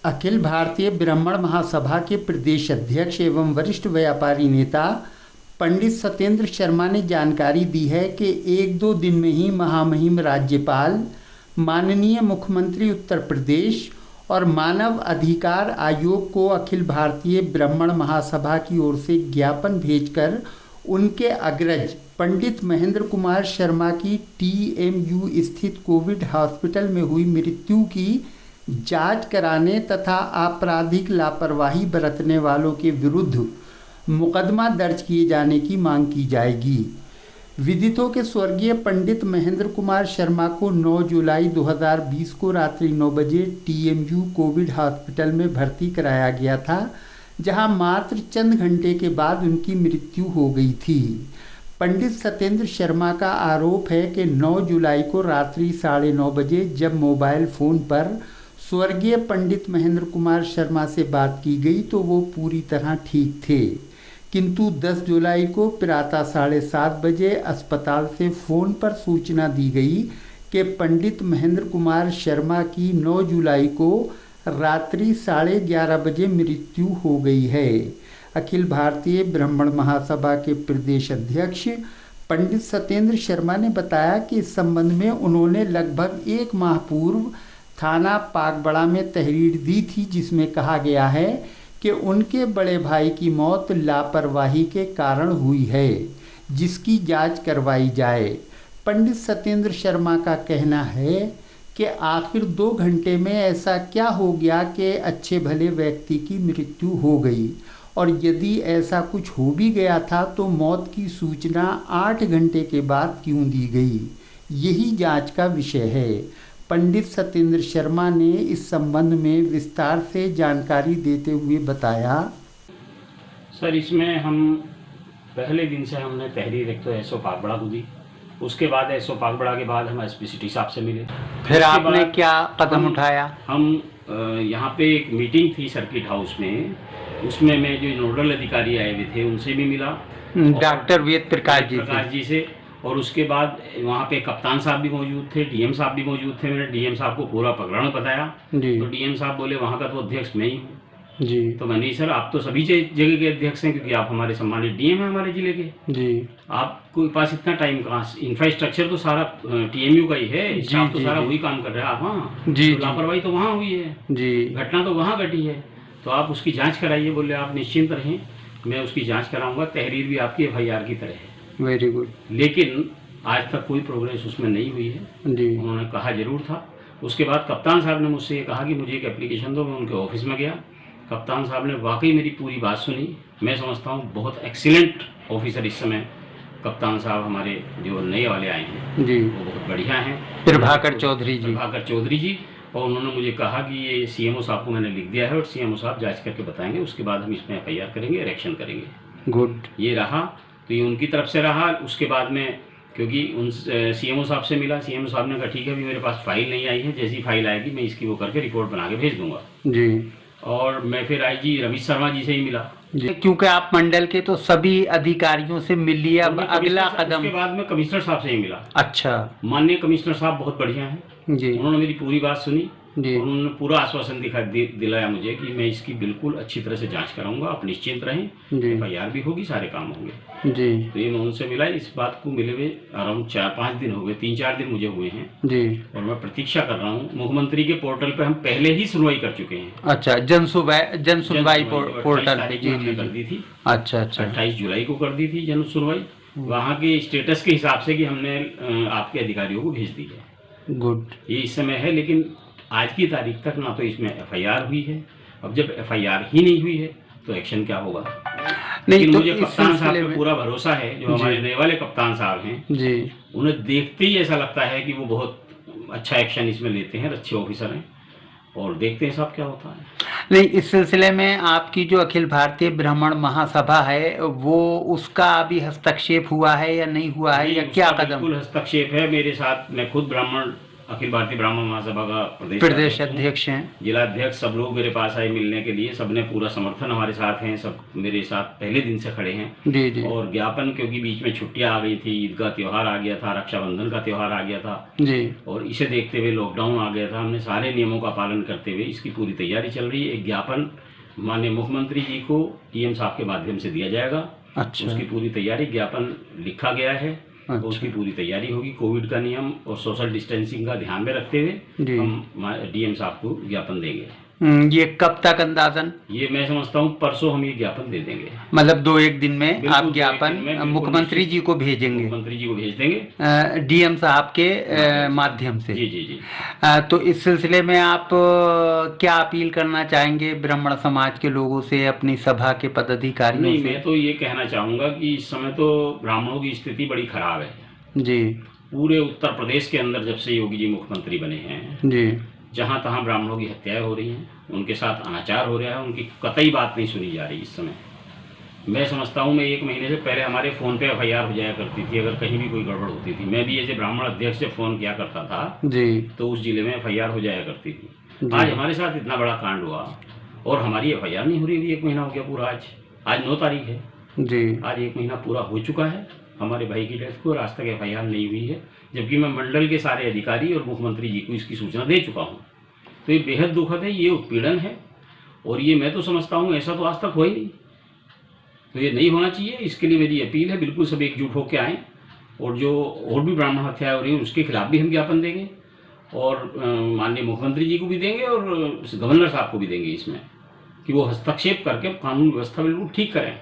अखिल भारतीय ब्राह्मण महासभा के प्रदेश अध्यक्ष एवं वरिष्ठ व्यापारी नेता पंडित सत्येंद्र शर्मा ने जानकारी दी है कि 1-2 दिन में ही महामहिम राज्यपाल, माननीय मुख्यमंत्री उत्तर प्रदेश और मानव अधिकार आयोग को अखिल भारतीय ब्राह्मण महासभा की ओर से ज्ञापन भेजकर उनके अग्रज पंडित महेंद्र कुमार शर्मा की TMU स्थित कोविड हॉस्पिटल में हुई मृत्यु की जांच कराने तथा आपराधिक लापरवाही बरतने वालों के विरुद्ध मुकदमा दर्ज किए जाने की मांग की जाएगी। विदित हो कि स्वर्गीय पंडित महेंद्र कुमार शर्मा को 9 जुलाई 2020 को रात्रि 9 बजे TMU कोविड हॉस्पिटल में भर्ती कराया गया था, जहां मात्र चंद घंटे के बाद उनकी मृत्यु हो गई थी। पंडित सत्येंद्र शर्मा का आरोप है कि 9 जुलाई को रात्रि 9:30 बजे जब मोबाइल फ़ोन पर स्वर्गीय पंडित महेंद्र कुमार शर्मा से बात की गई तो वो पूरी तरह ठीक थे, किंतु 10 जुलाई को प्रातः 7:30 बजे अस्पताल से फ़ोन पर सूचना दी गई कि पंडित महेंद्र कुमार शर्मा की 9 जुलाई को रात्रि 11:30 बजे मृत्यु हो गई है। अखिल भारतीय ब्राह्मण महासभा के प्रदेश अध्यक्ष पंडित सत्येंद्र शर्मा ने बताया कि इस संबंध में उन्होंने लगभग 1 माह पूर्व थाना पाकबड़ा में तहरीर दी थी, जिसमें कहा गया है कि उनके बड़े भाई की मौत लापरवाही के कारण हुई है, जिसकी जांच करवाई जाए। पंडित सत्येंद्र शर्मा का कहना है कि आखिर 2 घंटे में ऐसा क्या हो गया कि अच्छे भले व्यक्ति की मृत्यु हो गई, और यदि ऐसा कुछ हो भी गया था तो मौत की सूचना 8 घंटे के बाद क्यों दी गई, यही जांच का विषय है। पंडित सत्येंद्र शर्मा ने इस संबंध में विस्तार से जानकारी देते हुए बताया। सर, इसमें हम पहले दिन से हमने तहरीर एक तो एसओ पाकबड़ा को दी, उसके बाद एसओ पाकबड़ा के बाद हम एसपी साहब से मिले। फिर आपने क्या कदम उठाया? हम यहाँ पे एक मीटिंग थी सर्किट हाउस में, उसमें मैं जो नोडल अधिकारी आए हुए थे उनसे भी मिला, डॉक्टर वेद प्रकाश जी से, और उसके बाद वहाँ पे कप्तान साहब भी मौजूद थे, डीएम साहब भी मौजूद थे। मैंने डीएम साहब को पूरा प्रकरण बताया तो डीएम साहब बोले वहाँ का तो अध्यक्ष मैं ही हूँ जी। तो मैंने सर आप तो सभी जगह के अध्यक्ष हैं, क्योंकि आप हमारे सम्मानित डीएम हैं हमारे जिले के जी। आपके पास इतना टाइम कहाँ, इंफ्रास्ट्रक्चर तो सारा TMU का ही है, स्टाफ तो सारा वही काम कर रहा है, आप वहाँ जी, लापरवाही तो वहाँ हुई है जी, घटना तो वहाँ घटी है, तो आप उसकी जाँच कराइए। बोले आप निश्चिंत रहें, मैं उसकी जाँच कराऊँगा, तहरीर भी आपकी FIR की तरह है। Very good. लेकिन आज तक कोई प्रोग्रेस उसमें नहीं हुई है जी। उन्होंने कहा जरूर था। उसके बाद कप्तान साहब ने मुझसे ये कहा कि मुझे एक एप्लीकेशन दो। मैं उनके ऑफिस में गया, कप्तान साहब ने वाकई मेरी पूरी बात सुनी। मैं समझता हूँ बहुत एक्सीलेंट ऑफिसर इस समय कप्तान साहब हमारे जो नए वाले आए हैं जी, वो बहुत बढ़िया हैं, प्रभाकर चौधरी जी। और उन्होंने मुझे कहा कि ये CMO साहब को मैंने लिख दिया है और CMO साहब जाँच करके बताएंगे, उसके बाद हम इसमें FIR करेंगे और एक्शन करेंगे। गुड। ये रहा, तो ये उनकी तरफ से रहा। उसके बाद में क्योंकि उन CMO साहब से मिला, CMO साहब ने कहा ठीक है अभी मेरे पास फाइल नहीं आई है, जैसी फाइल आएगी मैं इसकी वो करके रिपोर्ट बना के भेज दूंगा जी। और मैं फिर IG रमेश शर्मा जी से ही मिला जी, क्योंकि आप मंडल के तो सभी अधिकारियों से मिल लिया, अब अगला कदम। उसके बाद में कमिश्नर साहब से ही मिला। अच्छा। माननीय कमिश्नर साहब बहुत बढ़िया हैं जी, उन्होंने मेरी पूरी बात सुनी जी। उन्होंने पूरा आश्वासन दिलाया मुझे कि मैं इसकी बिल्कुल अच्छी तरह से जांच कराऊंगा, आप निश्चिंत रहें, FIR भी होगी, सारे काम होंगे जी। तो ये मैं उनसे मिला, इस बात को मिले हुए अराउंड 4-5 दिन हो गए, 3-4 दिन मुझे हुए हैं जी, और मैं प्रतीक्षा कर रहा हूँ। मुख्यमंत्री के पोर्टल पे हम पहले ही सुनवाई कर चुके हैं। अच्छा, जन सुनवाई पोर्टल पे जी कर दी थी। अच्छा, 28 जुलाई को कर दी थी जन सुनवाई, वहाँ के स्टेटस के हिसाब से कि हमने आपके अधिकारियों को भेज दी है। गुड। ये इस समय है, लेकिन आज की तारीख तक ना तो इसमें FIR हुई है। अब जब FIR ही नहीं हुई है तो एक्शन क्या होगा? लेकिन तो मुझे कप्तान साहब पे पूरा भरोसा है, जो हमारे नए वाले कप्तान साहब हैं जी, उन्हें देखते ही ऐसा लगता है कि वो बहुत अच्छा एक्शन इसमें लेते हैं, अच्छे ऑफिसर हैं, और देखते हैं साहब क्या होता है। नहीं, इस सिलसिले में आपकी जो अखिल भारतीय ब्राह्मण महासभा है वो उसका अभी हस्तक्षेप हुआ है या नहीं हुआ है, या क्या कदम? बिल्कुल हस्तक्षेप है मेरे साथ। मैं खुद ब्राह्मण अखिल भारतीय ब्राह्मण महासभा का प्रदेश अध्यक्ष हैं। जिला अध्यक्ष सब लोग मेरे पास आए मिलने के लिए, सबने पूरा समर्थन हमारे साथ हैं, सब मेरे साथ पहले दिन से खड़े हैं। जी जी। और ज्ञापन, क्योंकि बीच में छुट्टियां आ गई थी, ईद का त्यौहार आ गया था, रक्षाबंधन का त्यौहार आ गया था जी, और इसे देखते हुए लॉकडाउन आ गया था, हमने सारे नियमों का पालन करते हुए इसकी पूरी तैयारी चल रही है। एक ज्ञापन माननीय मुख्यमंत्री जी को डीएम साहब के माध्यम से दिया जाएगा। अच्छा। उसकी पूरी तैयारी, ज्ञापन लिखा गया है। अच्छा। तो उसकी पूरी तैयारी होगी। कोविड का नियम और सोशल डिस्टेंसिंग का ध्यान में रखते हुए हम डीएम साहब को ज्ञापन देंगे। ये कब तक अंदाजन? ये मैं समझता हूँ परसों हम ये ज्ञापन दे देंगे। मतलब 2-1 दिन में आप ज्ञापन मुख्यमंत्री जी को भेजेंगे? मुख्यमंत्री जी को भेज देंगे डीएम साहब के माध्यम से। जी जी जी। तो इस सिलसिले में आप क्या अपील करना चाहेंगे ब्राह्मण समाज के लोगों से, अपनी सभा के पदाधिकारियों से? मैं तो ये कहना चाहूँगा कि इस समय तो ब्राह्मणों की स्थिति बड़ी खराब है जी। पूरे उत्तर प्रदेश के अंदर जब से योगी जी मुख्यमंत्री बने हैं जी, जहाँ तहाँ ब्राह्मणों की हत्याएं हो रही हैं, उनके साथ अनाचार हो रहा है, उनकी कतई बात नहीं सुनी जा रही इस समय। मैं समझता हूँ, मैं 1 महीने से पहले हमारे फ़ोन पे एफआईआर हो जाया करती थी अगर कहीं भी कोई गड़बड़ होती थी। मैं भी ऐसे ब्राह्मण अध्यक्ष से फ़ोन किया करता था जी, तो उस जिले में एफआईआर हो जाया करती थी। आज हमारे साथ इतना बड़ा कांड हुआ और हमारी एफआईआर नहीं हो रही। 1 महीना हो गया पूरा। आज 9 तारीख है जी। आज 1 महीना पूरा हो चुका है हमारे भाई की डेथ को और आज तक एफआईआर नहीं हुई है, जबकि मैं मंडल के सारे अधिकारी और मुख्यमंत्री जी को इसकी सूचना दे चुका हूँ। तो ये बेहद दुखद है, ये उत्पीड़न है और ये मैं तो समझता हूँ ऐसा तो आज तक हो ही नहीं। तो ये नहीं होना चाहिए। इसके लिए मेरी अपील है, बिल्कुल सब एकजुट होकर आएँ और जो और भी ब्राह्मण हत्याएं हो रही हैं उसके खिलाफ भी हम ज्ञापन देंगे और माननीय मुख्यमंत्री जी को भी देंगे और गवर्नर साहब को भी देंगे इसमें, कि वो हस्तक्षेप करके कानून व्यवस्था बिल्कुल ठीक करें।